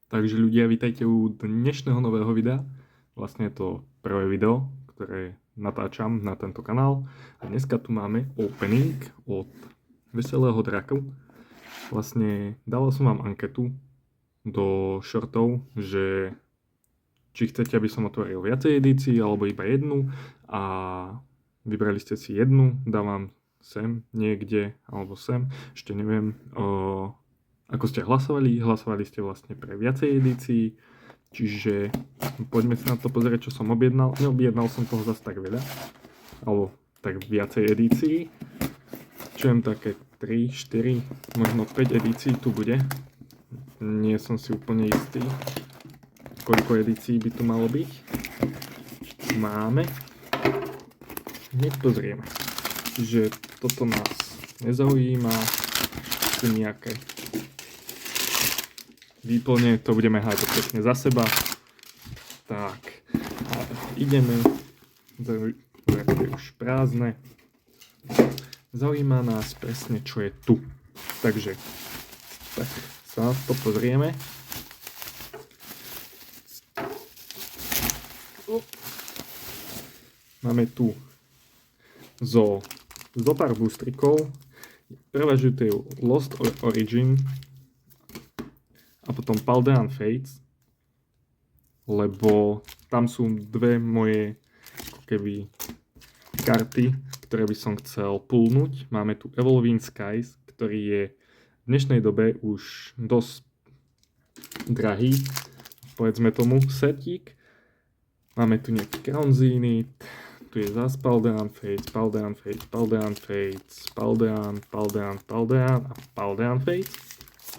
Takže ľudia, vítajte u dnešného nového videa. Vlastne je to prvé video, ktoré natáčam na tento kanál. A dneska tu máme opening od Veselého draku. Vlastne dával som vám anketu do shortov, že či chcete, aby som otvoril viacej edícií alebo iba jednu. A vybrali ste si jednu, dávam sem niekde alebo sem, ešte neviem. Ako ste hlasovali? Hlasovali ste vlastne pre viacej edícií, čiže poďme sa na to pozrieť, čo som objednal. Neobjednal som toho zase tak veľa, alebo tak viacej edícií. Čujem také 3, 4, možno 5 edícií tu bude. Nie som si úplne istý, koľko edícií by tu malo byť. Máme. Hneď pozrieme. Čiže toto nás nezaujíma. Tu nejaké výplne, to budeme hádať pekne za seba. Tak, a ideme. To je už prázdne. Zaujíma nás presne, čo je tu. Takže, tak sa to pozrieme. Máme tu zo pár boostrikov. Prevažujú Lost Origin a potom Paldean Fates, lebo tam sú dve moje ako keby karty, ktoré by som chcel pullnúť. Máme tu Evolving Skies, ktorý je v dnešnej dobe už dosť drahý, povedzme tomu, setík. Máme tu nejaký Crown Zenith, tu je zás Paldean Fates, Paldean Fates, Paldean Fates, Paldean a Paldean Fates.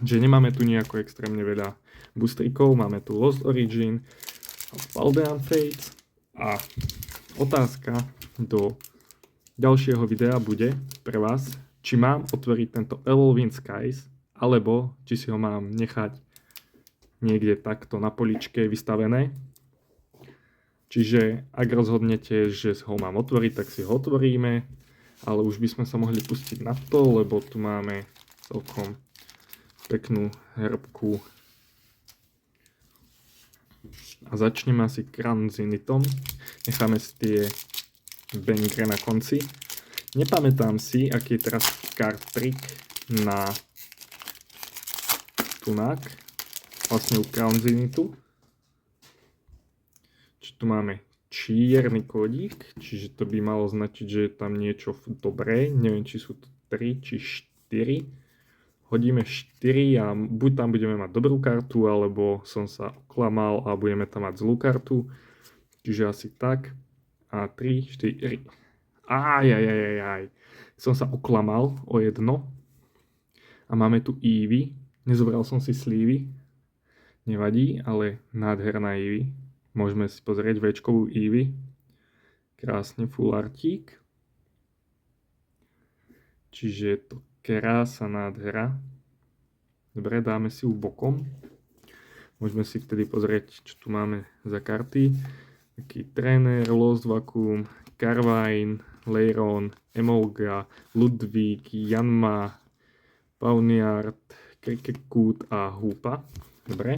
Že nemáme tu nejako extrémne veľa boostrikov, máme tu Lost Origin, Paldean Fates a otázka do ďalšieho videa bude pre vás, či mám otvoriť tento Evolving Skies, alebo či si ho mám nechať niekde takto na poličke vystavené. Čiže ak rozhodnete, že ho mám otvoriť, tak si ho otvoríme, ale už by sme sa mohli pustiť na to, lebo tu máme celkom peknú herbku. A začneme asi Crown Zenithom. Necháme si tie bangre na konci. Nepamätám si, aký je teraz card trick na tunak. Vlastne u Crown Zenithu. Čiže tu máme čierny kódik, čiže to by malo značiť, že je tam niečo dobré. Neviem, či sú to 3 či 4. Hodíme 4 a buď tam budeme mať dobrú kartu, alebo som sa oklamal a budeme tam mať zlú kartu. Čiže asi tak. A 3, 4. Ajajajajaj. Som sa oklamal o jedno. A máme tu Eevee. Nezobral som si slívy. Nevadí, ale nádherná Eevee. Môžeme si pozrieť Včkovú Eevee. Krásne full artík. Čiže je to krása, nádhera. Dobre, dáme si ju bokom. Môžeme si vtedy pozrieť, čo tu máme za karty. Taký tréner, Lost Vacuum, Carvine, Leiron, Emolga, Ludvík, Janma, Pawniard, Krikekút a Húpa. Dobre,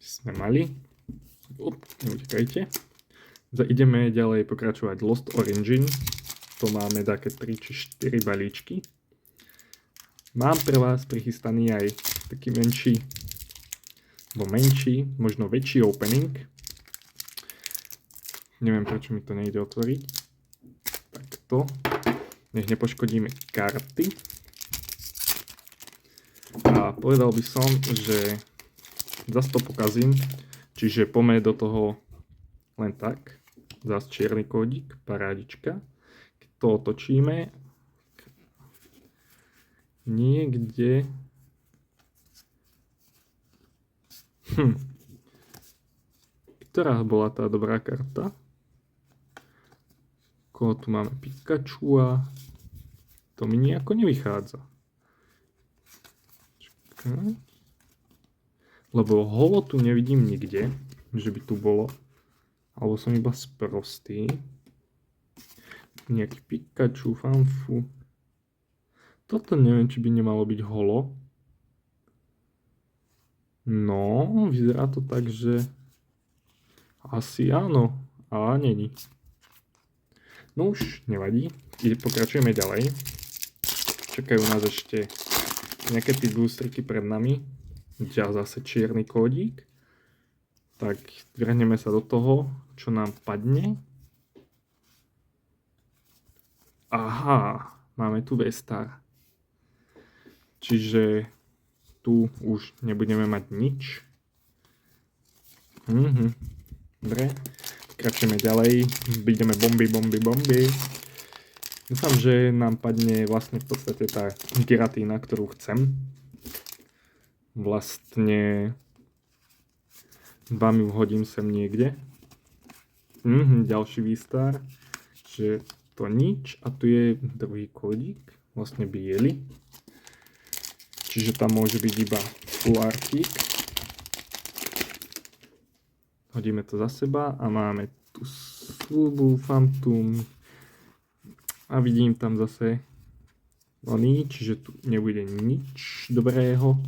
sme mali. Neutekajte. Ideme ďalej pokračovať Lost Origin. To máme také 3 či 4 balíčky. Mám pre vás prichystaný aj taký menší, možno väčší opening. Neviem, prečo mi to nejde otvoriť. Takto. Nech nepoškodíme karty. A povedal by som, že zase to pokazím. Čiže poďme do toho len tak. Zase čierny kódik, parádička. Keď to otočíme, niekde. Ktorá bola tá dobrá karta? Koho tu máme? Pikachua. To mi nejako nevychádza. Čakaj. Lebo holo tu nevidím nikde, že by tu bolo. Alebo som iba sprostý. Nejaký Pikachu, Fanfu. Toto neviem, či by nemalo byť holo. No, vyzerá to tak, že asi áno, a není. No už nevadí, pokračujeme ďalej. Čakajú nás ešte nejaké tie blústriky pred nami. Zase čierny kódik. Tak vrhneme sa do toho, čo nám padne. Aha, máme tu V-Star. Čiže tu už nebudeme mať nič. Dobre, pokračujeme ďalej. Ideme bomby. Dúfam, že nám padne vlastne v podstate tá giratína, ktorú chcem. Vlastne vám ju hodím sem niekde. Ďalší V-Star. Že to nič. A tu je druhý kódik. Vlastne biely. Čiže tam môže byť iba full artík. Hodíme to za seba a máme tu slubu, Phantom. A vidím tam zase oný, čiže tu nebude nič dobrého.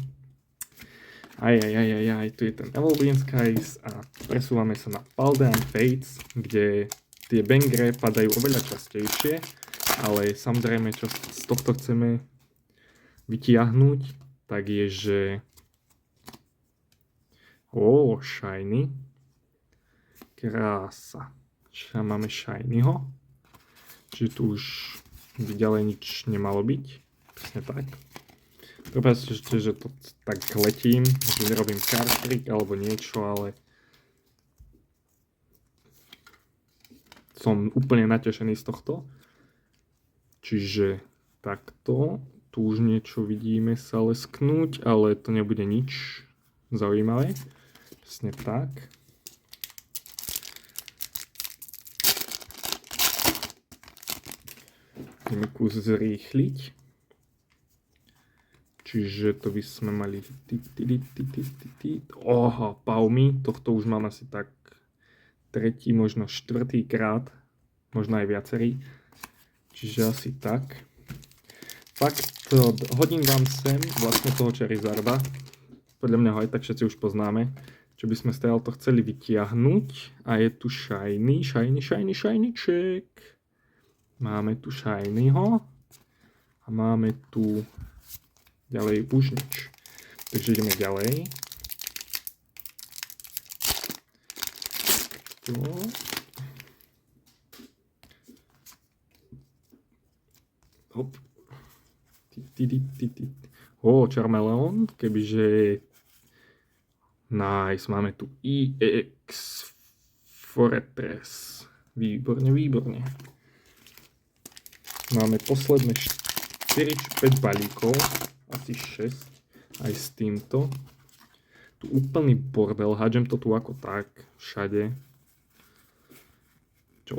Tu je ten Evergreen Skies a presúvame sa na Paldean Fates, kde tie bangre padajú oveľa častejšie, ale samozrejme, čo z tohto chceme vytiahnuť, tak je, že shiny. Krása. Čiže máme shinyho. Čiže tu už by ďalej nič nemalo byť. Presne tak. Prepáčte, že to tak letím, že nerobím card trick alebo niečo, ale som úplne natešený z tohto. Čiže takto. Tu už niečo vidíme sa lesknúť, ale to nebude nič zaujímavé. Presne tak. Ideme kus zrýchliť. Čiže to by sme mali... Oha, Paumy. Tohto už mám asi tak tretí, možno štvrtý krát. Možno aj viacerý. Čiže asi tak. Fakt, hodím vám sem vlastne toho Charizarda. Podľa mňa ho aj tak všetci už poznáme. Čo by sme z to chceli vytiahnuť. A je tu shiny check. Máme tu shinyho. A máme tu ďalej už nič. Takže ideme ďalej. Hop. Charmeleon, kebyže nice, máme tu EX Fortress. Výborne. Máme posledné 4-5 balíkov, asi 6, aj s týmto. Tu úplný bordel, hádžem to tu ako tak, všade.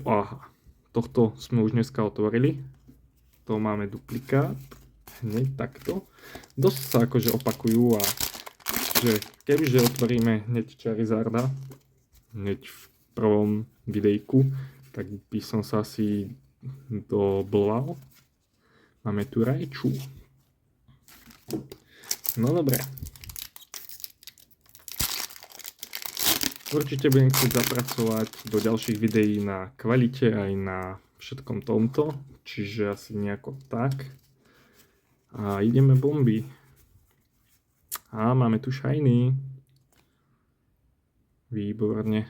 Aha, tohto sme už dneska otvorili. To máme duplikát, hneď takto. Dosť sa akože opakujú a že kebyže otvoríme hneď Charizarda, hneď v prvom videjku, tak by som sa asi doblal. Máme tu Raichu. No dobre. Určite budem chcieť zapracovať do ďalších videí na kvalite aj na všetkom tomto. Čiže asi nejako tak. A ideme bomby. A máme tu shiny. Výborne.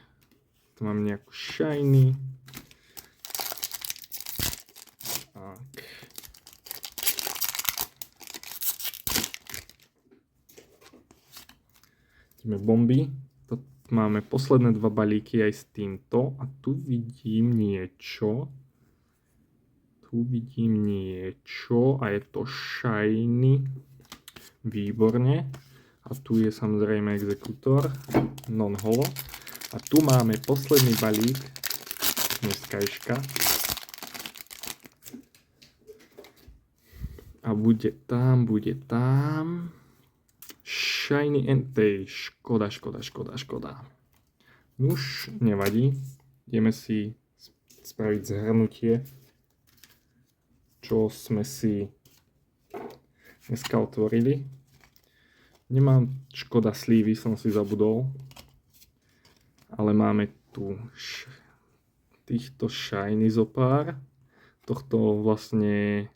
Tu mám nejakú shiny. Tak. Ideme bomby. Tu máme posledné 2 balíky aj s týmto. A tu vidím niečo. A je to shiny. Výborne. A tu je samozrejme exekútor. Non-holo. A tu máme posledný balík. Dneskajška. A bude tam. Shiny Entei. Škoda. Už nevadí. Ideme si spraviť zhrnutie, čo sme si dneska otvorili. Nemám škoda slívy, som si zabudol. Ale máme tu týchto shiny zopár. Tohto vlastne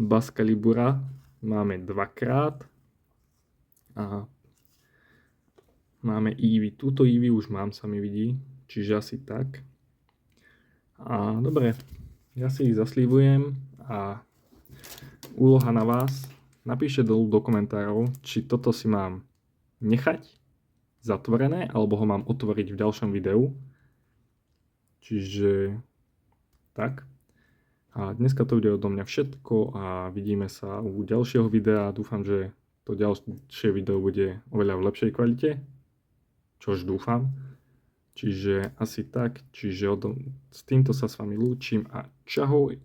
Bascalibura máme dvakrát. A máme Eevee. Túto Eevee už mám, sa mi vidí. Čiže asi tak. A dobre, ja si ich zaslívujem a úloha na vás. Napíšte dolu do komentárov, či toto si mám nechať zatvorené, alebo ho mám otvoriť v ďalšom videu. Čiže tak. A dneska to bude odo mňa všetko a vidíme sa u ďalšieho videa. Dúfam, že to ďalšie video bude oveľa v lepšej kvalite. Čož dúfam. Čiže asi tak. Čiže s týmto sa s vami lúčim a čahoj.